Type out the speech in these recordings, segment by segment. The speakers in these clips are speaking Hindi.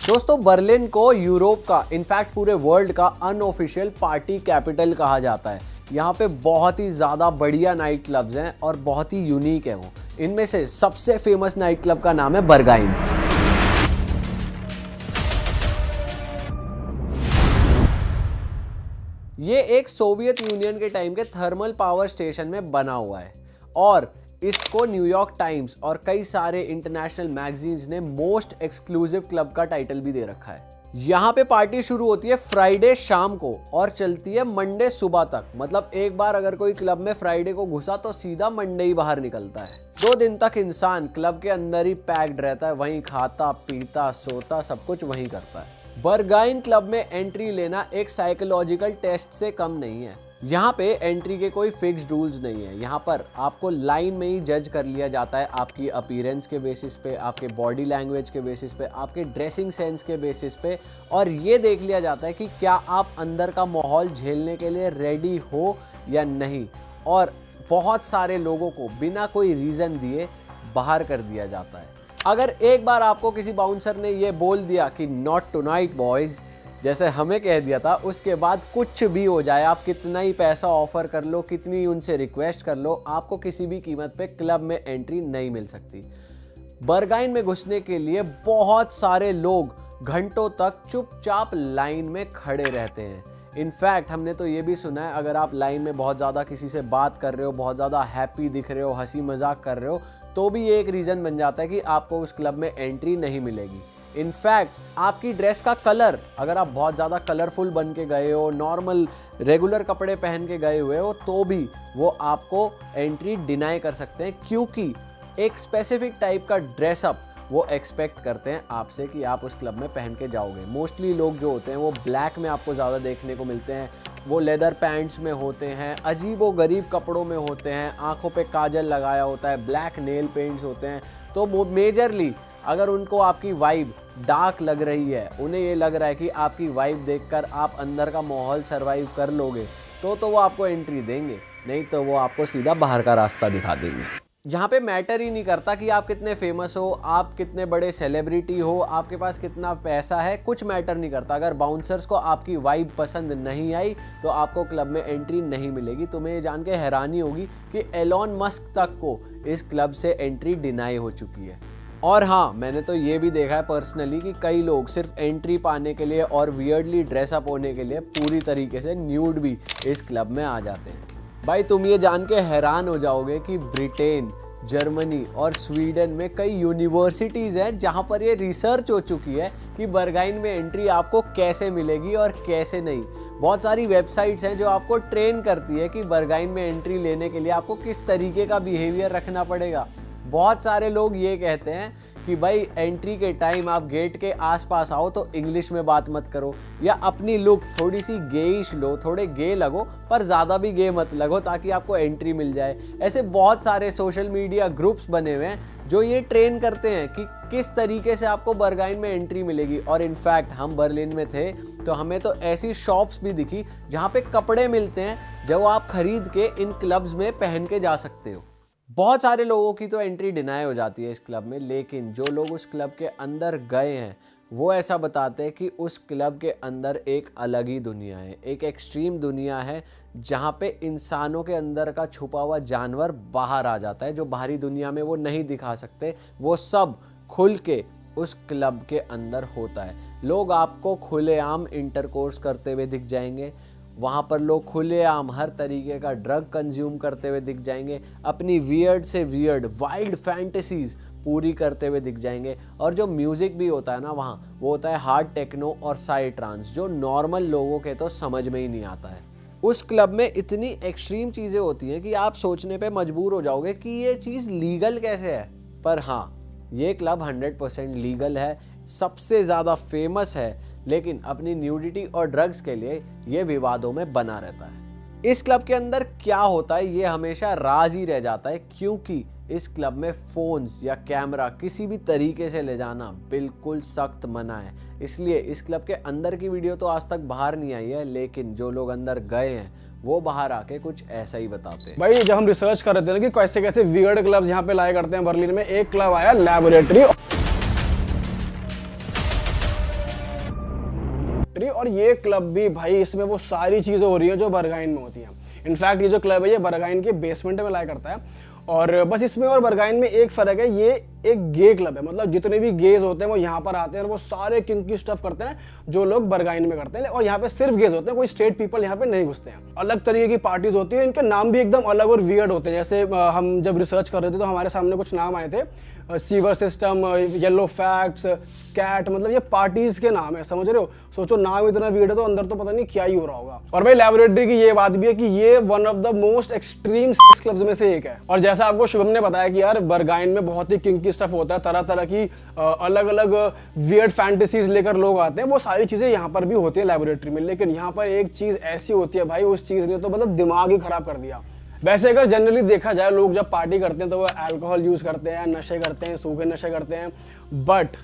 दोस्तों बर्लिन को यूरोप का इनफैक्ट पूरे वर्ल्ड का अनऑफिशियल पार्टी कैपिटल कहा जाता है। यहाँ पे बहुत ही ज़्यादा बढ़िया नाइट क्लब्स हैं और बहुत ही यूनिक है वो। इनमें से सबसे फेमस नाइट क्लब का नाम है बर्गाइन। ये एक सोवियत यूनियन के टाइम के थर्मल पावर स्टेशन में बना हुआ है और इसको न्यूयॉर्क टाइम्स और कई सारे इंटरनेशनल मैगजीन्स ने मोस्ट एक्सक्लूसिव क्लब का टाइटल भी दे रखा है। यहाँ पे पार्टी शुरू होती है फ्राइडे शाम को और चलती है मंडे सुबह तक। मतलब एक बार अगर कोई क्लब में फ्राइडे को घुसा तो सीधा मंडे ही बाहर निकलता है। 2 दिन तक इंसान क्लब के अंदर ही पैक्ड रहता है, वहीं खाता पीता सोता सब कुछ वहीं करता है। बर्गाइन क्लब में एंट्री लेना एक साइकोलॉजिकल टेस्ट से कम नहीं है। यहाँ पे एंट्री के कोई फिक्स्ड रूल्स नहीं है। यहाँ पर आपको लाइन में ही जज कर लिया जाता है, आपकी अपीयरेंस के बेसिस पे, आपके बॉडी लैंग्वेज के बेसिस पे, आपके ड्रेसिंग सेंस के बेसिस पे, और ये देख लिया जाता है कि क्या आप अंदर का माहौल झेलने के लिए रेडी हो या नहीं। और बहुत सारे लोगों को बिना कोई रीज़न दिए बाहर कर दिया जाता है। अगर एक बार आपको किसी बाउंसर ने ये बोल दिया कि नॉट टुनाइट बॉयज़, जैसे हमें कह दिया था, उसके बाद कुछ भी हो जाए, आप कितना ही पैसा ऑफर कर लो, कितनी उनसे रिक्वेस्ट कर लो, आपको किसी भी कीमत पे क्लब में एंट्री नहीं मिल सकती। बर्गाइन में घुसने के लिए बहुत सारे लोग घंटों तक चुपचाप लाइन में खड़े रहते हैं। इनफैक्ट हमने तो ये भी सुना है, अगर आप लाइन में बहुत ज़्यादा किसी से बात कर रहे हो, बहुत ज़्यादा हैप्पी दिख रहे हो, हंसी मजाक कर रहे हो, तो भी ये एक रीज़न बन जाता है कि आपको उस क्लब में एंट्री नहीं मिलेगी। इनफैक्ट आपकी ड्रेस का कलर, अगर आप बहुत ज़्यादा कलरफुल बन के गए हो, नॉर्मल रेगुलर कपड़े पहन के गए हुए हो, तो भी वो आपको एंट्री डिनाई कर सकते हैं, क्योंकि एक स्पेसिफिक टाइप का ड्रेसअप वो एक्सपेक्ट करते हैं आपसे कि आप उस क्लब में पहन के जाओगे। मोस्टली लोग जो होते हैं वो ब्लैक में आपको ज़्यादा देखने को मिलते हैं, वो लेदर पैंट्स में होते हैं, अजीबो गरीब कपड़ों में होते हैं, आंखों पे काजल लगाया होता है, ब्लैक नेल पेंट्स होते हैं। तो वो मेजरली अगर उनको आपकी वाइब डार्क लग रही है, उन्हें ये लग रहा है कि आपकी वाइब देखकर आप अंदर का माहौल सरवाइव कर लोगे, तो वो आपको एंट्री देंगे, नहीं तो वो आपको सीधा बाहर का रास्ता दिखा देंगे। यहाँ पे मैटर ही नहीं करता कि आप कितने फेमस हो, आप कितने बड़े सेलिब्रिटी हो, आपके पास कितना पैसा है, कुछ मैटर नहीं करता। अगर बाउंसर्स को आपकी वाइब पसंद नहीं आई तो आपको क्लब में एंट्री नहीं मिलेगी। तुम्हें ये जान के हैरानी होगी कि एलॉन मस्क तक को इस क्लब से एंट्री डिनाई हो चुकी है। और हाँ, मैंने तो ये भी देखा है पर्सनली कि कई लोग सिर्फ एंट्री पाने के लिए और वियर्डली ड्रेसअप होने के लिए पूरी तरीके से न्यूड भी इस क्लब में आ जाते हैं। भाई तुम ये जान के हैरान हो जाओगे कि ब्रिटेन, जर्मनी और स्वीडन में कई यूनिवर्सिटीज़ हैं जहाँ पर ये रिसर्च हो चुकी है कि बर्गाइन में एंट्री आपको कैसे मिलेगी और कैसे नहीं। बहुत सारी वेबसाइट्स हैं जो आपको ट्रेन करती है कि बर्गाइन में एंट्री लेने के लिए आपको किस तरीके का बिहेवियर रखना पड़ेगा। बहुत सारे लोग ये कहते हैं कि भाई एंट्री के टाइम आप गेट के आसपास आओ तो इंग्लिश में बात मत करो, या अपनी लुक थोड़ी सी गेइश लो, थोड़े गे लगो पर ज़्यादा भी गे मत लगो ताकि आपको एंट्री मिल जाए। ऐसे बहुत सारे सोशल मीडिया ग्रुप्स बने हुए हैं जो ये ट्रेन करते हैं कि किस तरीके से आपको बर्गाइन में एंट्री मिलेगी। और इनफैक्ट हम बर्लिन में थे तो हमें तो ऐसी शॉप्स भी दिखी जहाँ पे कपड़े मिलते हैं जो आप खरीद के इन क्लब्स में पहन के जा सकते हो। बहुत सारे लोगों की तो एंट्री डिनाई हो जाती है इस क्लब में, लेकिन जो लोग उस क्लब के अंदर गए हैं वो ऐसा बताते हैं कि उस क्लब के अंदर एक अलग ही दुनिया है, एक एक्सट्रीम दुनिया है जहाँ पे इंसानों के अंदर का छुपा हुआ जानवर बाहर आ जाता है, जो बाहरी दुनिया में वो नहीं दिखा सकते। वो सब खुल के उस क्लब के अंदर होता है। लोग आपको खुलेआम इंटरकोर्स करते हुए दिख जाएंगे, वहाँ पर लोग खुलेआम हर तरीके का ड्रग कंज्यूम करते हुए दिख जाएंगे, अपनी वियर्ड से वियर्ड वाइल्ड फैंटेसीज पूरी करते हुए दिख जाएंगे। और जो म्यूज़िक भी होता है ना वहाँ, वो होता है हार्ड टेक्नो और साई ट्रांस, जो नॉर्मल लोगों के तो समझ में ही नहीं आता है। उस क्लब में इतनी एक्सट्रीम चीज़ें होती हैं कि आप सोचने पे मजबूर हो जाओगे कि ये चीज़ लीगल कैसे है। पर हाँ, ये क्लब 100% लीगल है, सबसे ज़्यादा फेमस है, लेकिन अपनी न्यूडिटी और ड्रग्स के लिए ये विवादों में बना रहता है। इस क्लब के अंदर क्या होता है ये हमेशा राज ही रह जाता है, क्योंकि इस क्लब में फ़ोन्स या कैमरा किसी भी तरीके से ले जाना बिल्कुल सख्त मना है। इसलिए इस क्लब के अंदर की वीडियो तो आज तक बाहर नहीं आई है, लेकिन जो लोग अंदर गए हैं वो बाहर आके कुछ ऐसा ही बताते हैं। भाई जब हम रिसर्च कर रहे थे ना कि कैसे कैसे वियर्ड क्लब्स यहाँ पे लाया करते हैं बर्लिन में, एक क्लब आया लैबोरेटरी। लैबोरेटरी, और ये क्लब भी भाई इसमें वो सारी चीज़ें हो रही हैं जो बरगाइन में होती हैं। इनफैक्ट ये जो क्लब है ये बरगाइन के बेसमेंट में लाया करता है, और बस इसमें और बरगाइन में एक फ़र्क है, ये एक गे क्लब है। मतलब जितने भी गेज होते हैं वो यहाँ पर आते हैं और वो सारे किंकी स्टफ करते हैं जो लोग बरगाइन में करते हैं, और यहाँ पे सिर्फ गेज होते हैं, कोई स्ट्रेट पीपल यहाँ पे नहीं घुसते हैं। अलग तरीके की पार्टीज होती है, इनके नाम भी एकदम अलग और वियर्ड होते हैं। जैसे हम जब रिसर्च कर रहे थे तो हमारे सामने कुछ नाम आए थे, sewer system, yellow facts, cat, मतलब ये पार्टीज के नाम है, समझ रहे हो। सोचो नाम इतना वियर्ड है तो अंदर तो पता नहीं क्या ही हो रहा होगा। और भाई लैबोरेटरी की ये बात भी है कि ये one of the most extreme sex clubs में से एक है। और जैसा आपको शुभम ने बताया कि यार बरगाइन में बहुत ही किंकी स्टफ होता है, तरह तरह की अलग अलग वियर्ड फैंटेसीज लेकर लोग आते हैं, वो सारी चीजें यहाँ पर भी होती है लैबोरेटरी में। लेकिन यहाँ पर एक चीज ऐसी होती है भाई, उस चीज ने तो मतलब दिमाग ही खराब कर दिया। वैसे अगर जनरली देखा जाए लोग जब पार्टी करते हैं तो वो अल्कोहल यूज करते हैं, नशे करते हैं, सूखे नशे करते हैं, बट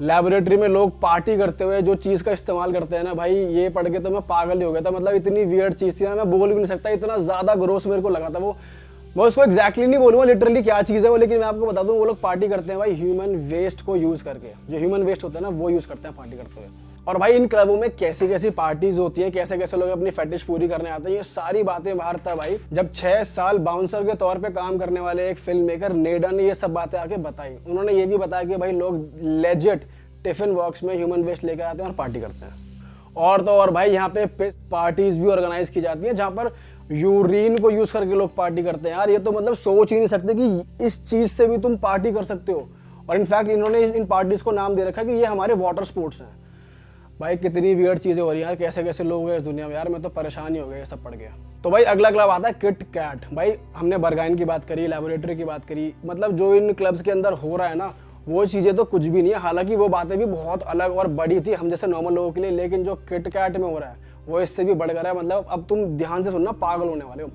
लैबोरेटरी में लोग पार्टी करते हुए जो चीज़ का इस्तेमाल करते हैं ना भाई, ये पढ़ के तो मैं पागल ही हो गया था। मतलब इतनी वियर्ड चीज़ थी ना, मैं बोल भी नहीं सकता, इतना ज़्यादा ग्रोस मेरे को लगा था वो। मैं उसको एग्जैक्टली नहीं बोलूँगा लिटरली क्या चीज़ है वो, लेकिन मैं आपको बता दूँ वो लोग पार्टी करते हैं भाई ह्यूमन वेस्ट को यूज़ करके। जो ह्यूमन वेस्ट होता है ना वो यूज़ करते हैं पार्टी करते हुए। और भाई इन क्लबों में कैसी कैसी पार्टीज होती हैं, कैसे कैसे लोग अपनी फेटिश पूरी करने आते हैं, ये सारी बातें बाहर था भाई जब 6 साल बाउंसर के तौर पे काम करने वाले एक फिल्म मेकर नेडा ने ये सब बातें आके बताई। उन्होंने ये भी बताया कि भाई लोग लेजिट टिफिन बॉक्स में ह्यूमन वेस्ट लेकर आते हैं और पार्टी करते हैं। और तो और भाई यहाँ पे पार्टीज भी ऑर्गेनाइज की जाती हैं जहाँ पर यूरिन को यूज करके लोग पार्टी करते हैं। यार ये तो मतलब सोच ही नहीं सकते कि इस चीज से भी तुम पार्टी कर सकते हो। और इनफैक्ट इन्होंने इन पार्टीज को नाम दे रखा है कि ये हमारे वाटर स्पोर्ट्स हैं। भाई कितनी वियर्ड चीजें हो रही हैं यार, कैसे कैसे लोग हैं इस दुनिया में यार, मैं तो परेशान ही हो गया ये सब पढ़ के। तो भाई अगला क्लब आता है किट कैट। भाई हमने बरगाइन की बात करी, लैबोरेटरी की बात करी, मतलब जो इन क्लब्स के अंदर हो रहा है ना वो चीज़ें तो कुछ भी नहीं है। हालांकि वो बातें भी बहुत अलग और बड़ी थी हम जैसे नॉर्मल लोगों के लिए, लेकिन जो किट कैट में हो रहा है वो इससे भी बढ़ गया है। मतलब अब तुम ध्यान से सुनना, पागल होने वाले हो।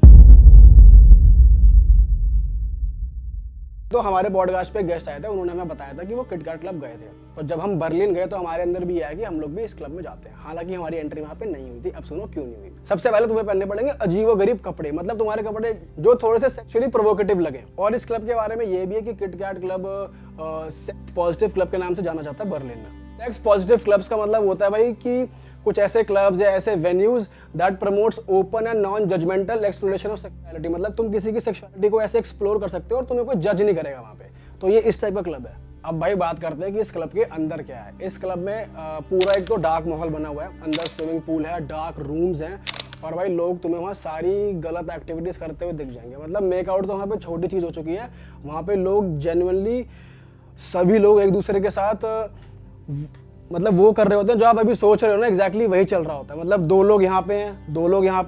तो हमारे पॉडकास्ट पे गेस्ट आए थे, उन्होंने हमें बताया था कि वो किट कैट क्लब गए थे। और जब हम बर्लिन गए तो हमारे अंदर भी आया कि हम लोग भी इस क्लब में जाते हैं। हालांकि हमारी एंट्री वहाँ पे नहीं हुई थी। अब सुनो क्यों नहीं हुई। सबसे पहले तुम्हें पहनने पड़ेंगे अजीबोगरीब कपड़े, मतलब तुम्हारे कपड़े जो थोड़े से सेक्सुअली प्रोवोकेटिव लगे। और इस क्लब के बारे में ये भी है कि kit cat club sex positive club के नाम से जाना जाता है बर्लिन में। सेक्स पॉजिटिव क्लब्स का मतलब होता है भाई कि कुछ ऐसे क्लब्स या ऐसे venues that promotes open and non judgmental exploration of sexuality. मतलब तुम किसी की सेक्सुअलिटी को ऐसे एक्सप्लोर कर सकते हो और तुम्हें कोई जज नहीं करेगा वहाँ पे। तो ये इस टाइप का क्लब है। अब भाई बात करते हैं कि इस क्लब के अंदर क्या है। इस क्लब में पूरा एक तो डार्क माहौल बना हुआ है, अंदर स्विमिंग पूल है, डार्क रूम्स हैं, और भाई लोग तुम्हें वहाँ सारी गलत एक्टिविटीज़ करते हुए दिख जाएंगे। मतलब मेकआउट तो वहाँ पे छोटी चीज़ हो चुकी है, वहाँ पे लोग जेन्युइनली सभी लोग एक दूसरे के साथ मतलब वो कर रहे होते हैं जो आप अभी सोच रहे हो ना, एग्जैक्टली वही चल रहा होता है। मतलब दो लोग यहाँ पे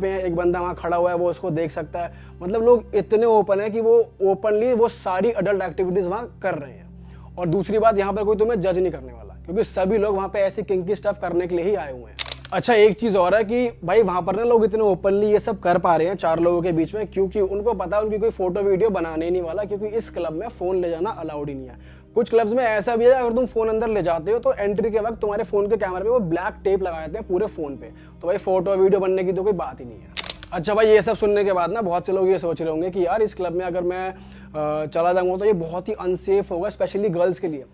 हैं, एक बंदा वहाँ खड़ा हुआ है, वो उसको देख सकता है। मतलब लोग इतने ओपन है कि वो ओपनली वो सारी अडल्ट एक्टिविटीज़ वहाँ कर रहे हैं। और दूसरी बात, यहाँ पर कोई तुम्हें जज नहीं करने वाला, क्योंकि सभी लोग वहाँ पे ऐसी किंकी स्टफ करने के लिए ही आए हुए हैं। अच्छा एक चीज़ और है कि भाई वहाँ पर ना लोग इतने ओपनली ये सब कर पा रहे हैं 4 लोगों के बीच में, क्योंकि उनको पता है उनकी कोई फोटो वीडियो बनाने ही नहीं वाला, क्योंकि इस क्लब में फ़ोन ले जाना अलाउड ही नहीं है। कुछ क्लब्स में ऐसा भी है अगर तुम फोन अंदर ले जाते हो तो एंट्री के वक्त तुम्हारे फोन के कैमरे पे वो ब्लैक टेप लगा देते हैं पूरे फोन पे। तो भाई फोटो वीडियो बनने की तो कोई बात ही नहीं है। अच्छा भाई ये सब सुनने के बाद ना बहुत से लोग ये सोच रहे होंगे कि यार इस क्लब में अगर मैं चला जाऊँगा तो ये बहुत ही अनसेफ होगा, स्पेशली गर्ल्स के लिए,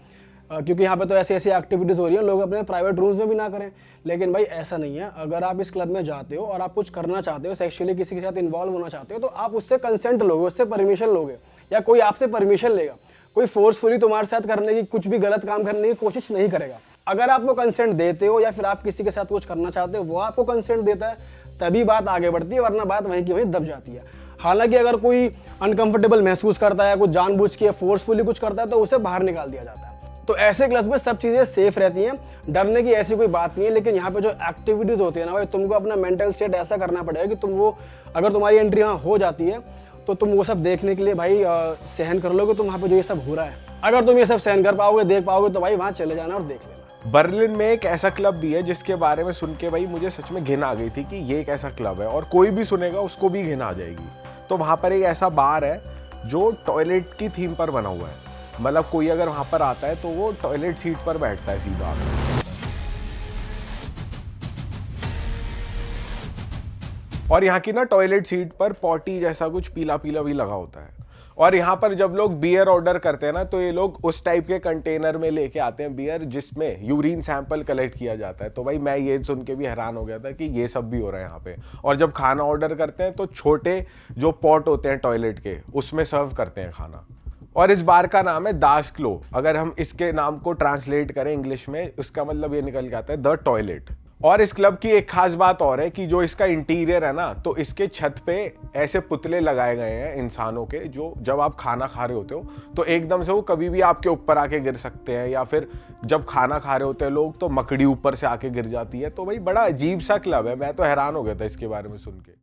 क्योंकि यहाँ पे तो ऐसी ऐसी एक्टिविटीज़ हो रही हैं, लोग अपने प्राइवेट रूम्स में भी ना करें। लेकिन भाई ऐसा नहीं है। अगर आप इस क्लब में जाते हो और आप कुछ करना चाहते हो, सेक्सुअली किसी के साथ इन्वॉल्व होना चाहते हो, तो आप उससे कंसेंट लोगे, उससे परमिशन लोगे, या कोई आपसे परमिशन लेगा। कोई फोर्सफुली तुम्हारे साथ करने की, कुछ भी गलत काम करने की कोशिश नहीं करेगा। अगर आप वो कंसेंट देते हो या फिर आप किसी के साथ कुछ करना चाहते हो, वो आपको कंसेंट देता है, तभी बात आगे बढ़ती है, वरना बात वहीं की वहीं दब जाती है। हालांकि अगर कोई अनकंफर्टेबल महसूस करता है, कुछ जानबूझ के फोर्सफुली कुछ करता है, तो उसे बाहर निकाल दिया जाता है। तो ऐसे क्लब्स में सब चीज़ें सेफ रहती हैं, डरने की ऐसी कोई बात नहीं है। लेकिन यहाँ पे जो एक्टिविटीज़ होती है ना भाई, तुमको अपना मेंटल स्टेट ऐसा करना पड़ेगा कि तुम वो, अगर तुम्हारी एंट्री यहाँ हो जाती है तो तुम वो सब देखने के लिए भाई सहन कर लोगे। तुम वहाँ पे जो ये सब हो रहा है, अगर तुम ये सब सहन कर पाओगे, देख पाओगे, तो भाई वहाँ चले जाना और देख लेना। बर्लिन में एक ऐसा क्लब भी है जिसके बारे में सुन के भाई मुझे सच में घिन आ गई थी कि ये एक ऐसा क्लब है, और कोई भी सुनेगा उसको भी घिन आ जाएगी। तो वहाँ पर एक ऐसा बार है जो टॉयलेट की थीम पर बना हुआ है। मतलब कोई अगर वहाँ पर आता है तो वो टॉयलेट सीट पर बैठता है सीधा, और यहाँ की ना टॉयलेट सीट पर पॉटी जैसा कुछ पीला पीला भी लगा होता है। और यहाँ पर जब लोग बियर ऑर्डर करते हैं ना, तो ये लोग उस टाइप के कंटेनर में लेके आते हैं बियर जिसमें यूरिन सैंपल कलेक्ट किया जाता है। तो भाई मैं ये सुन के भी हैरान हो गया था कि ये सब भी हो रहा है यहाँ पे। और जब खाना ऑर्डर करते हैं तो छोटे जो पॉट होते हैं टॉयलेट के, उसमें सर्व करते हैं खाना। और इस बार का नाम है दास क्लो। अगर हम इसके नाम को ट्रांसलेट करें इंग्लिश में, इसका मतलब ये निकल के आता है द टॉयलेट। और इस क्लब की एक खास बात और है कि जो इसका इंटीरियर है ना, तो इसके छत पे ऐसे पुतले लगाए गए हैं इंसानों के, जो जब आप खाना खा रहे होते हो तो एकदम से वो कभी भी आपके ऊपर आके गिर सकते हैं, या फिर जब खाना खा रहे होते हैं लोग तो मकड़ी ऊपर से आके गिर जाती है। तो भाई बड़ा अजीब सा क्लब है, मैं तो हैरान हो गया था इसके बारे में सुन के।